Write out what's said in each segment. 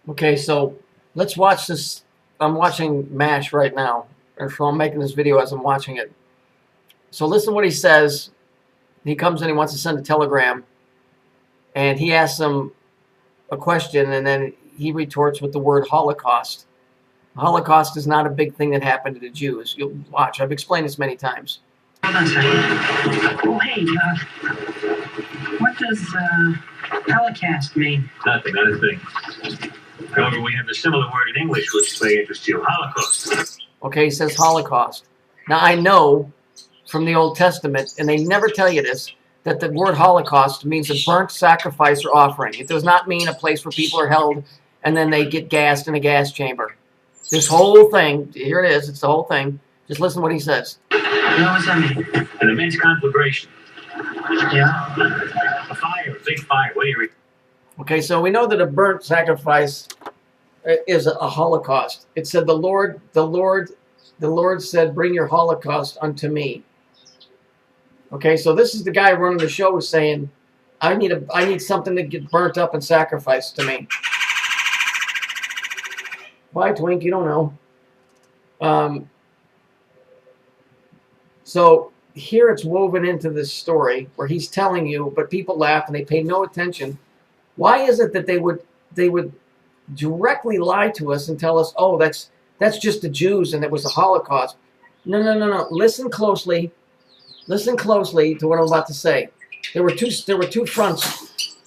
Okay, so let's watch this. I'm watching MASH right now, or so I'm making this video as I'm watching it. So listen to what he says. He comes in, he wants to send a telegram, and he asks him a question, and then he retorts with the word Holocaust. Holocaust is not a big thing that happened to the Jews. You'll watch. I've explained this many times. Hold on a second. Oh, hey, what does Holocaust mean? Nothing, not a thing. However, we have a similar word in English which may interest you. Holocaust. Okay, he says Holocaust. Now, I know from the Old Testament, and they never tell you this, that the word Holocaust means a burnt sacrifice or offering. It does not mean a place where people are held and then they get gassed in a gas chamber. This whole thing, here it is, it's the whole thing. Just listen to what he says. What does that mean? An immense conflagration. Yeah? A fire, a big fire. What do you read? Okay, so we know that a burnt sacrifice is a Holocaust. It said the Lord said, "Bring your Holocaust unto me." Okay, so this is the guy running the show who's saying, I need something to get burnt up and sacrificed to me. Why, Twink? You don't know. So here it's woven into this story where he's telling you, but people laugh and they pay no attention. Why is it that they would directly lie to us and tell us, oh, that's just the Jews and it was the Holocaust? No. Listen closely. Listen closely to what I'm about to say. There were two fronts.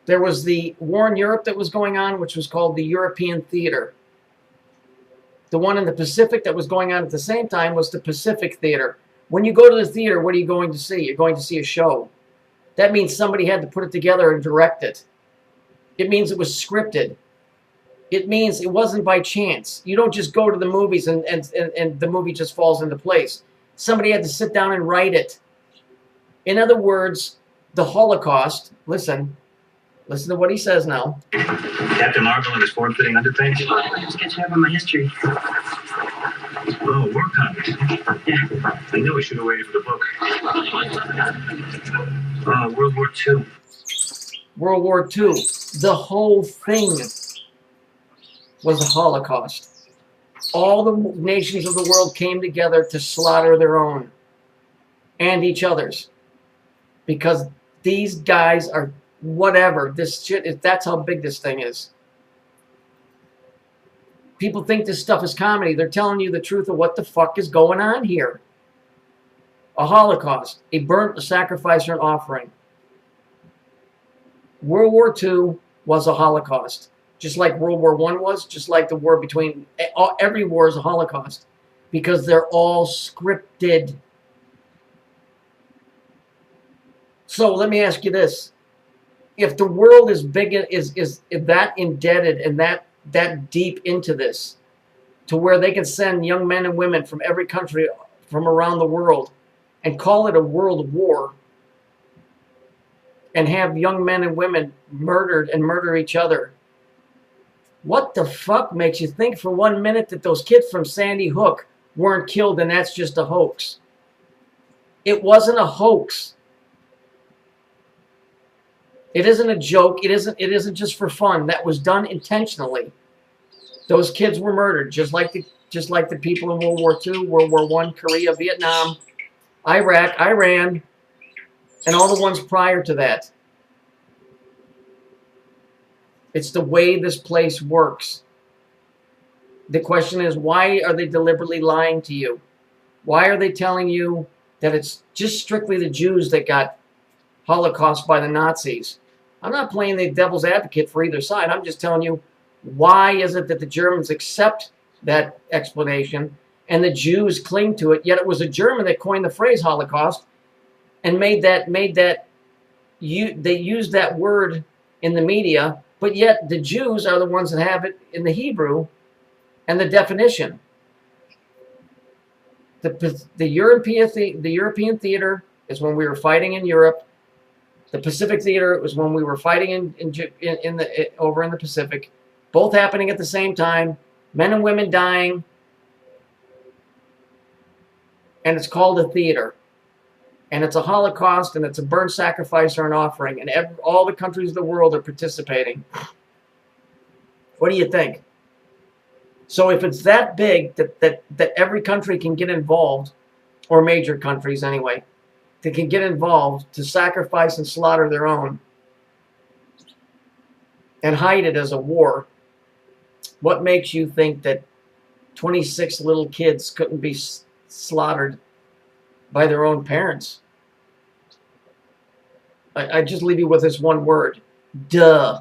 There was the war in Europe that was going on, which was called the European Theater. The one in the Pacific that was going on at the same time was the Pacific Theater. When you go to the theater, what are you going to see? You're going to see a show. That means somebody had to put it together and direct it. It means it was scripted. It means it wasn't by chance. You don't just go to the movies and the movie just falls into place. Somebody had to sit down and write it. In other words, the Holocaust, listen to what he says now. Captain Marvel and his form-fitting underpants? I'm just catching up on my history. Oh, war comics. Yeah. I knew I should have waited for the book. World War II. World War II. The whole thing was a Holocaust. All the nations of the world came together to slaughter their own and each other's. Because these guys are whatever. This shit, that's how big this thing is. People think this stuff is comedy. They're telling you the truth of what the fuck is going on here. A Holocaust. A burnt, a sacrifice, or an offering. World War II was a Holocaust. Just like World War I was, just like the war between... Every war is a Holocaust. Because they're all scripted. So let me ask you this. If the world is big, is that indebted and that deep into this, to where they can send young men and women from every country from around the world and call it a world war and have young men and women murdered and murder each other, what the fuck makes you think for 1 minute that those kids from Sandy Hook weren't killed and that's just a hoax? It wasn't a hoax. It isn't a joke. It isn't just for fun. That was done intentionally. Those kids were murdered, just like the people in World War II, World War I, Korea, Vietnam, Iraq, Iran, and all the ones prior to that. It's the way this place works. The question is, why are they deliberately lying to you? Why are they telling you that it's just strictly the Jews that got Holocaust by the Nazis? I'm not playing the devil's advocate for either side. I'm just telling you, why is it that the Germans accept that explanation and the Jews cling to it? Yet it was a German that coined the phrase Holocaust and they used that word in the media, but yet the Jews are the ones that have it in the Hebrew and the definition. The European theater is when we were fighting in Europe. The Pacific Theater was when we were fighting over in the Pacific. Both happening at the same time. Men and women dying. And it's called a theater. And it's a Holocaust, and it's a burnt sacrifice or an offering. And all the countries of the world are participating. What do you think? So if it's that big that every country can get involved, or major countries anyway, that can get involved to sacrifice and slaughter their own and hide it as a war, what makes you think that 26 little kids couldn't be slaughtered by their own parents? I just leave you with this one word: duh.